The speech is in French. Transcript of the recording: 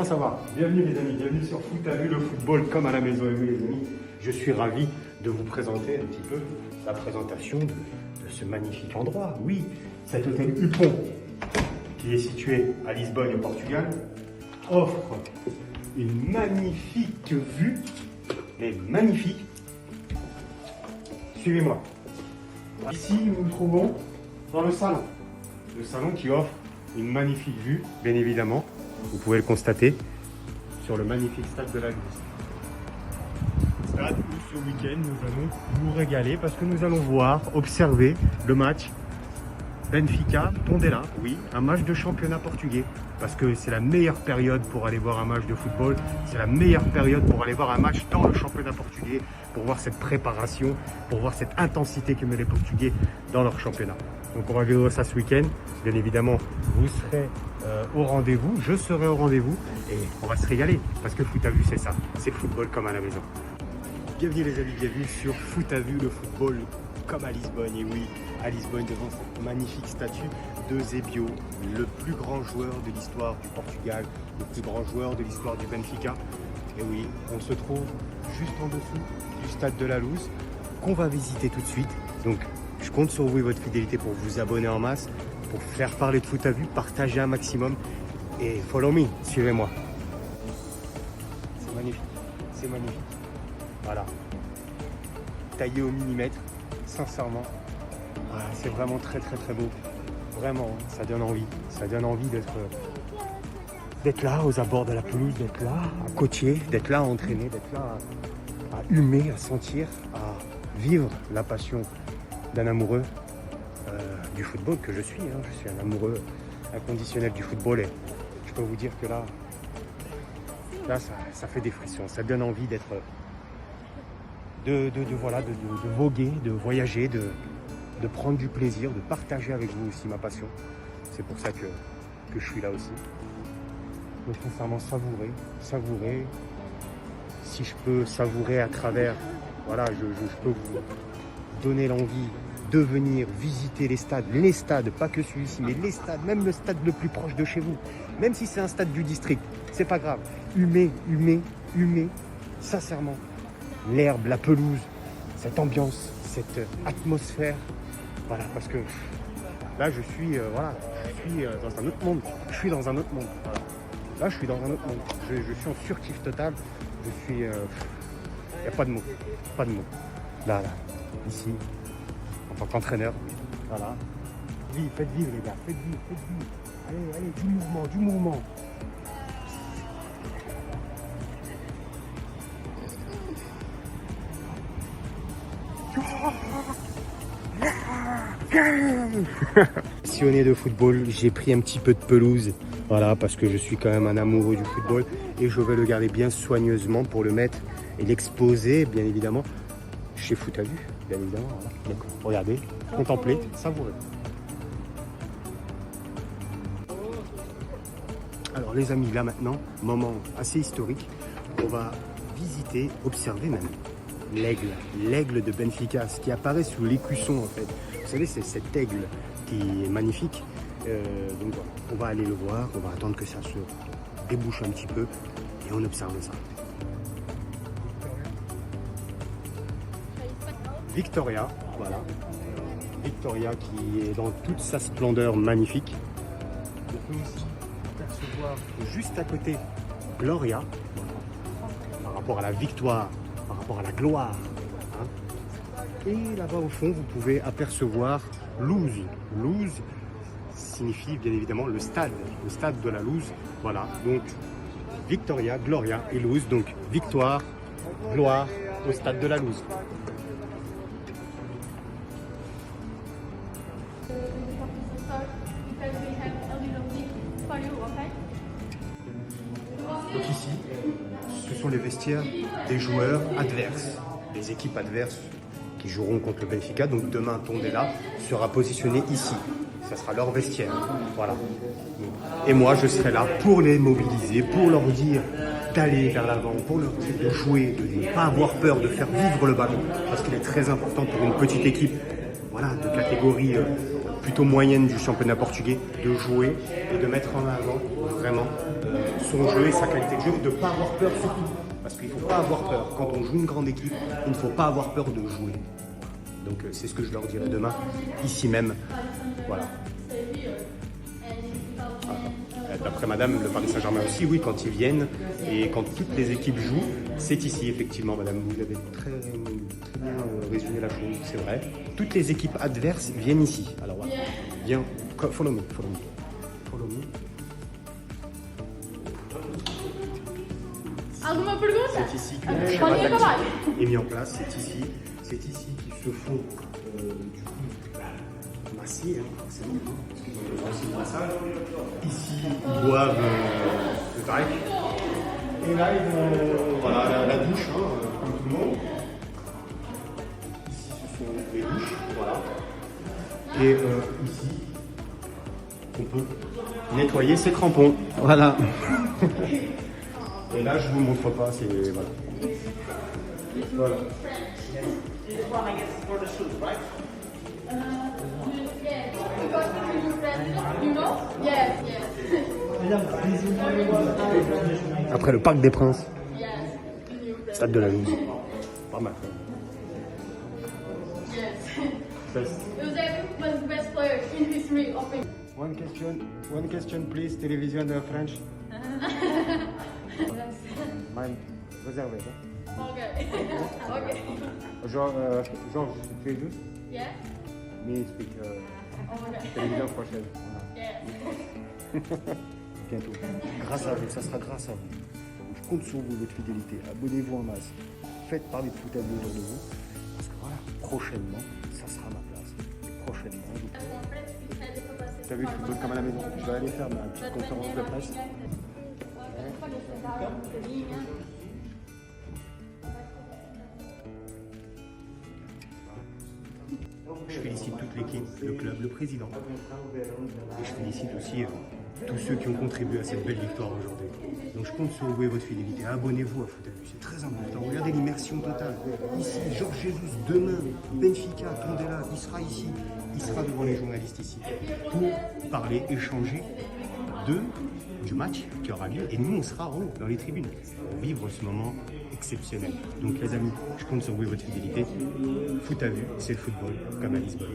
ça va? Bienvenue les amis, bienvenue sur Foot à vue, le football comme à la maison. Et oui les amis, je suis ravi de vous présenter un petit peu la présentation de ce magnifique endroit. Oui, cet hôtel Upon, qui est situé à Lisbonne au Portugal, offre une magnifique vue, mais magnifique. Suivez-moi. Ici, nous nous trouvons dans le salon. Le salon qui offre une magnifique vue, bien évidemment. Vous pouvez le constater sur le magnifique stade de la Luz. Stade où ce week-end nous allons nous régaler parce que nous allons voir, observer le match Benfica Tondela. Oui, un match de championnat portugais. Parce que c'est la meilleure période pour aller voir un match de football. C'est la meilleure période pour aller voir un match dans le championnat portugais. Pour voir cette préparation, pour voir cette intensité que mettent les Portugais dans leur championnat. Donc on va vivre ça ce week-end. Bien évidemment, vous serez au rendez-vous, je serai au rendez-vous et on va se régaler. Parce que Foot à vue, c'est ça. C'est le football comme à la maison. Bienvenue les amis, bienvenue sur Foot à vue, le football comme à Lisbonne. Et oui, à Lisbonne, devant cette magnifique statue de Zébio, le plus grand joueur de l'histoire du Portugal, le plus grand joueur de l'histoire du Benfica. Et oui, on se trouve juste en dessous du stade de la Luz, qu'on va visiter tout de suite. Donc, je compte sur vous et votre fidélité pour vous abonner en masse, pour faire parler de Foot à vue, partager un maximum et follow me, suivez-moi. C'est magnifique, c'est magnifique. Voilà, taillé au millimètre, sincèrement. Voilà, c'est vraiment très très très beau. Vraiment, ça donne envie d'être là aux abords de la pelouse, d'être là à coacher, d'être là à entraîner, d'être là à humer, à sentir, à vivre la passion d'un amoureux du football que je suis. Je suis un amoureux inconditionnel du football et je peux vous dire que là ça fait des frissons, ça donne envie d'être, de voguer, de voyager, de prendre du plaisir, de partager avec vous aussi ma passion. C'est pour ça que je suis là aussi. Donc sincèrement, savourer. Si je peux savourer à travers, voilà, je peux vous donner l'envie de venir visiter les stades, pas que celui-ci, mais les stades, même le stade le plus proche de chez vous, même si c'est un stade du district, c'est pas grave. Humer, sincèrement, l'herbe, la pelouse, cette ambiance, cette atmosphère, voilà, parce que là je suis dans un autre monde, voilà. Là je suis dans un autre monde, je suis en surkiff total, il n'y a pas de mots, là, ici, en tant qu'entraîneur, voilà, faites vivre les gars, faites vivre, allez, du mouvement. Passionné de football, j'ai pris un petit peu de pelouse, voilà, parce que je suis quand même un amoureux du football et je vais le garder bien soigneusement pour le mettre et l'exposer, bien évidemment, chez Foot à vue, bien évidemment. Voilà. Donc, regardez, contemplez, savourez. Alors les amis, là maintenant, moment assez historique, on va visiter, observer même l'aigle de Benfica, ce qui apparaît sous l'écusson en fait. Vous savez, c'est cet aigle qui est magnifique. Donc voilà, on va aller le voir, on va attendre que ça se débouche un petit peu et on observe ça. Victoria, voilà. Victoria qui est dans toute sa splendeur magnifique. On peut aussi apercevoir juste à côté Gloria, par rapport à la victoire, par rapport à la gloire. Et là-bas au fond, vous pouvez apercevoir Luz. Luz signifie bien évidemment le stade de la Luz. Voilà, donc Victoria, Gloria et Luz, donc victoire, gloire au stade de la Luz. Donc ici, ce sont les vestiaires des joueurs adverses, des équipes adverses qui joueront contre le Benfica. Donc demain, Tondela sera positionné ici. Ça sera leur vestiaire. Voilà. Et moi, je serai là pour les mobiliser, pour leur dire d'aller vers l'avant, pour leur dire de jouer, de ne pas avoir peur, de faire vivre le ballon. Parce qu'il est très important pour une petite équipe voilà, de catégorie plutôt moyenne du championnat portugais, de jouer et de mettre en avant vraiment son jeu et sa qualité de jeu, de ne pas avoir peur surtout. Parce qu'il ne faut pas avoir peur. Quand on joue une grande équipe, il ne faut pas avoir peur de jouer. Donc c'est ce que je leur dirai demain, ici même. Voilà. D'après madame, le Paris Saint-Germain aussi, oui, quand ils viennent et quand toutes les équipes jouent, c'est ici, effectivement, madame. Vous avez très bien résumé la chose, c'est vrai. Toutes les équipes adverses viennent ici. Alors voilà, viens, follow me. Alguma pergunta? C'est ici que le schéma tactique est mis en place, c'est ici qu'ils se font du coup masser, forcément, parce qu'ils ont besoin aussi de massage. Ici, ils boivent le grec. Et là, ils vont, voilà, la douche, comme tout le monde. Ici, ce sont les douches, voilà. Et ici, on peut nettoyer ses crampons. Voilà. Et là, je vous montre pas, c'est voilà. Voilà. Après le Parc des Princes, Stade de la Louse, pas mal. One question, please. Télévision de French. Mine, réservé. Ok. Georges, tu es juste? Yeah. Mais explique. Télévision prochaine. Bientôt. Grâce à vous, ça sera grâce à vous. Je compte sur vous, votre fidélité. Abonnez-vous en masse. Faites parler de foot à autour de vous. Parce que voilà, prochainement, ça sera ma place. Et prochainement. Tu as vu le football comme à la maison. Je vais aller faire ma petite conférence de presse. Je félicite toute l'équipe, le club, le président. Et je félicite aussi tous ceux qui ont contribué à cette belle victoire aujourd'hui. Donc je compte sur vous et votre fidélité. Abonnez-vous à Foot à Vue, c'est très important. Regardez l'immersion totale. Ici, Georges Jesus, demain, Benfica, Tondela, il sera ici. Il sera devant les journalistes ici pour parler, échanger du match qui aura lieu. Et nous, on sera en haut, dans les tribunes, pour vivre ce moment exceptionnel. Donc les amis, je compte sur vous et votre fidélité. Foot à Vue, c'est le football comme à Lisbonne.